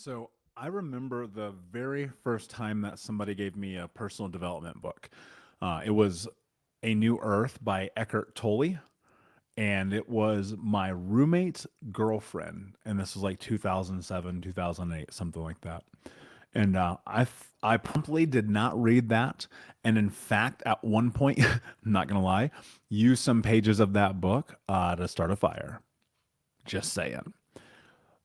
So I remember the very first time that somebody gave me a personal development book. It was A New Earth by Eckhart Tolle, and it was my roommate's girlfriend. And this was like 2007, 2008, something like that. And I promptly did not read that. And in fact, at one point, I'm not going to lie, used some pages of that book to start a fire. Just saying.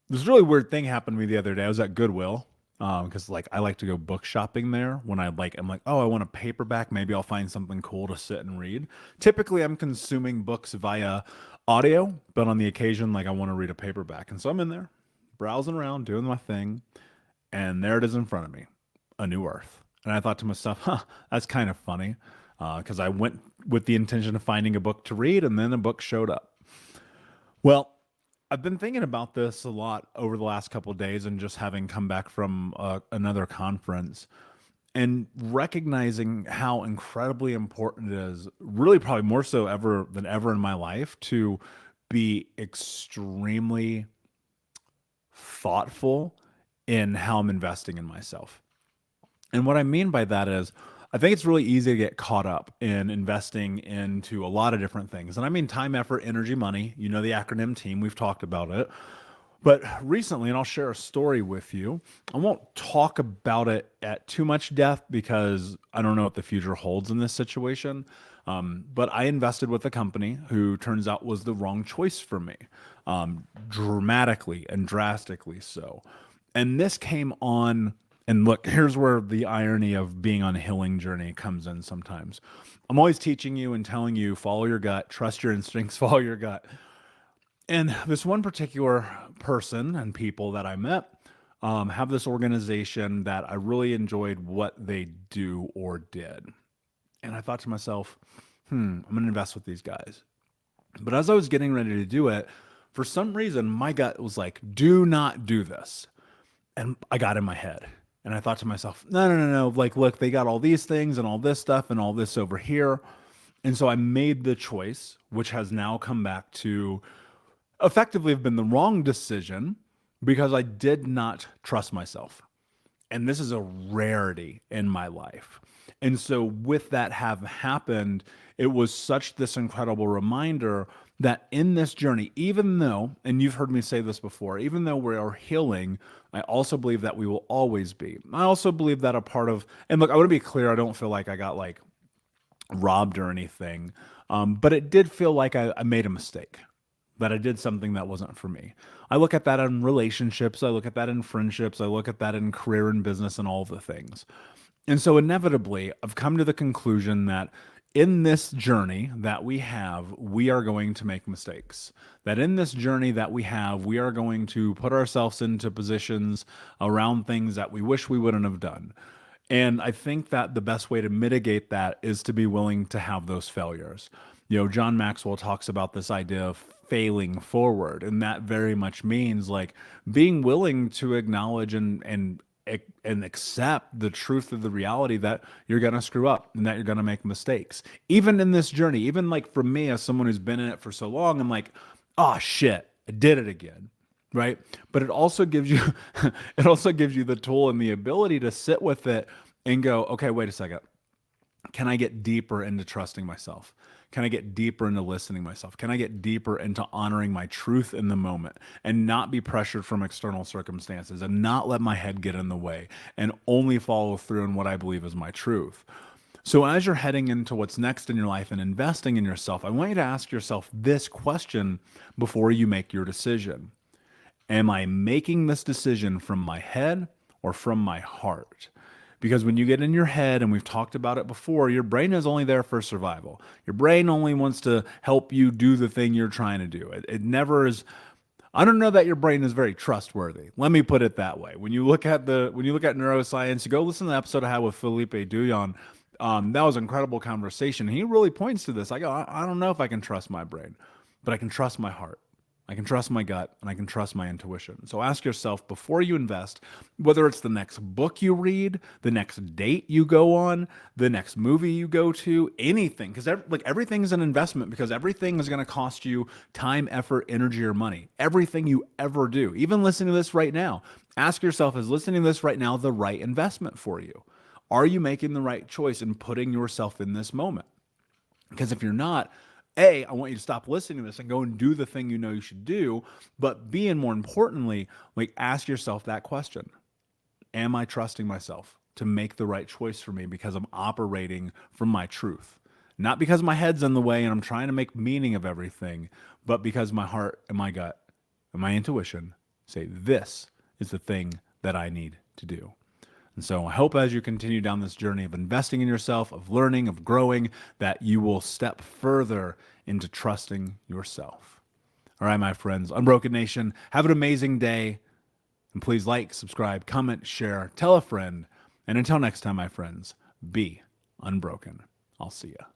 This really weird thing happened to me the other day. I was at Goodwill because like I like to go book shopping there when I'm like, oh, I want a paperback. Maybe I'll find something cool to sit and read. Typically, I'm consuming books via audio, but on the occasion, like I want to read a paperback, and so I'm in there browsing around, doing my thing, and there it is in front of me, A New Earth. And I thought to myself, huh, that's kind of funny because I went with the intention of finding a book to read, and then a book showed up. Well, I've been thinking about this a lot over the last couple of days and just having come back from another conference and recognizing how incredibly important it is, really probably more so ever than ever in my life, to be extremely thoughtful in how I'm investing in myself. And what I mean by that is, I think it's really easy to get caught up in investing into a lot of different things. And I mean time, effort, energy, money. You know the acronym team, we've talked about it. But recently, and I'll share a story with you, I won't talk about it at too much depth because I don't know what the future holds in this situation. But I invested with a company who turns out was the wrong choice for me, dramatically and drastically so. And this came on, and look, here's where the irony of being on a healing journey comes in sometimes. I'm always teaching you and telling you, follow your gut, trust your instincts, follow your gut. And this one particular person and people that I met have this organization that I really enjoyed what they do or did. And I thought to myself, I'm going to invest with these guys. But as I was getting ready to do it, for some reason, my gut was like, do not do this. And I got in my head. And I thought to myself, no, no, no, no. Like, look, they got all these things and all this stuff and all this over here. And so I made the choice, which has now come back to effectively have been the wrong decision because I did not trust myself. And this is a rarity in my life. And so with that have happened, it was such this incredible reminder that in this journey, even though, and you've heard me say this before, even though we are healing, I also believe that we will always be. I also believe that a part of, and look, I want to be clear, I don't feel like I got like robbed or anything, but it did feel like I made a mistake, that I did something that wasn't for me. I look at that in relationships, I look at that in friendships, I look at that in career and business and all of the things. And so inevitably, I've come to the conclusion that in this journey that we have, we are going to make mistakes. That in this journey that we have, we are going to put ourselves into positions around things that we wish we wouldn't have done. And I think that the best way to mitigate that is to be willing to have those failures. You know, John Maxwell talks about this idea of failing forward, and that very much means like being willing to acknowledge and accept the truth of the reality that you're going to screw up and that you're going to make mistakes. Even in this journey, even like for me as someone who's been in it for so long, I'm like, oh shit, I did it again. Right. But it also gives you, it also gives you the tool and the ability to sit with it and go, okay, wait a second. Can I get deeper into trusting myself? Can I get deeper into listening myself? Can I get deeper into honoring my truth in the moment and not be pressured from external circumstances and not let my head get in the way and only follow through in what I believe is my truth? So as you're heading into what's next in your life and investing in yourself, I want you to ask yourself this question before you make your decision. Am I making this decision from my head or from my heart? Because when you get in your head, and we've talked about it before, your brain is only there for survival. Your brain only wants to help you do the thing you're trying to do. It never is. I don't know that your brain is very trustworthy. Let me put it that way. When you look at neuroscience, you go listen to the episode I had with Felipe Duyon. That was an incredible conversation. He really points to this. I go, I don't know if I can trust my brain, but I can trust my heart. I can trust my gut, and I can trust my intuition. So ask yourself before you invest, whether it's the next book you read, the next date you go on, the next movie you go to, anything, because like everything is an investment, because everything is going to cost you time, effort, energy, or money. Everything you ever do, even listening to this right now, ask yourself, is listening to this right now the right investment for you? Are you making the right choice and putting yourself in this moment? Because if you're not, A, I want you to stop listening to this and go and do the thing you know you should do. But B, and more importantly, like ask yourself that question. Am I trusting myself to make the right choice for me because I'm operating from my truth? Not because my head's in the way and I'm trying to make meaning of everything, but because my heart and my gut and my intuition say this is the thing that I need to do. And so I hope as you continue down this journey of investing in yourself, of learning, of growing, that you will step further into trusting yourself. All right, my friends, Unbroken Nation, have an amazing day. And please like, subscribe, comment, share, tell a friend. And until next time, my friends, be unbroken. I'll see ya.